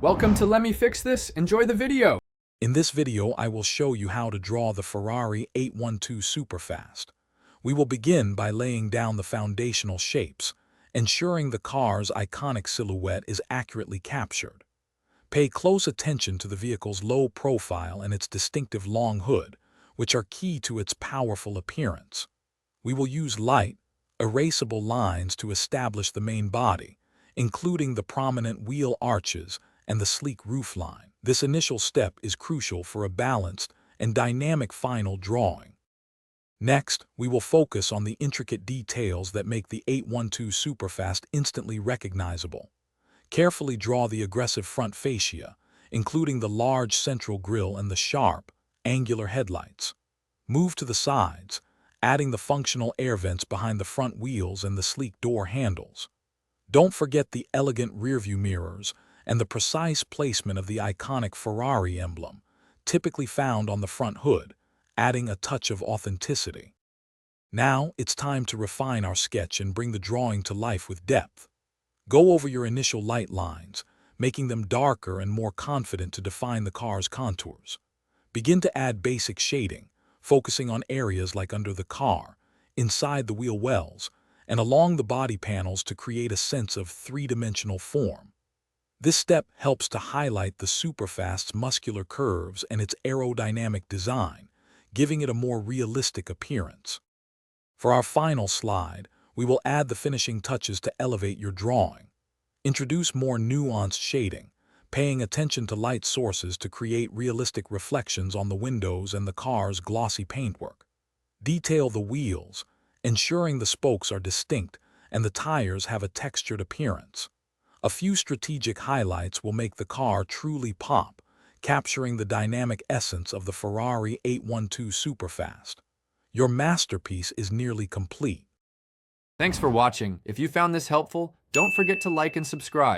Welcome to Let Me Fix This. Enjoy the video. In this video, I will show you how to draw the Ferrari 812 Superfast. We will begin by laying down the foundational shapes, ensuring the car's iconic silhouette is accurately captured. Pay close attention to the vehicle's low profile and its distinctive long hood, which are key to its powerful appearance. We will use light, erasable lines to establish the main body, including the prominent wheel arches and the sleek roofline. This initial step is crucial for a balanced and dynamic final drawing. Next, we will focus on the intricate details that make the 812 Superfast instantly recognizable. Carefully draw the aggressive front fascia, including the large central grille and the sharp, angular headlights. Move to the sides, adding the functional air vents behind the front wheels and the sleek door handles. Don't forget the elegant rearview mirrors and the precise placement of the iconic Ferrari emblem, typically found on the front hood, adding a touch of authenticity. Now, it's time to refine our sketch and bring the drawing to life with depth. Go over your initial light lines, making them darker and more confident to define the car's contours. Begin to add basic shading, focusing on areas like under the car, inside the wheel wells, and along the body panels to create a sense of three-dimensional form. This step helps to highlight the Superfast's muscular curves and its aerodynamic design, giving it a more realistic appearance. For our final slide, we will add the finishing touches to elevate your drawing. Introduce more nuanced shading, paying attention to light sources to create realistic reflections on the windows and the car's glossy paintwork. Detail the wheels, ensuring the spokes are distinct and the tires have a textured appearance. A few strategic highlights will make the car truly pop, capturing the dynamic essence of the Ferrari 812 Superfast. Your masterpiece is nearly complete. Thanks for watching. If you found this helpful, don't forget to like and subscribe.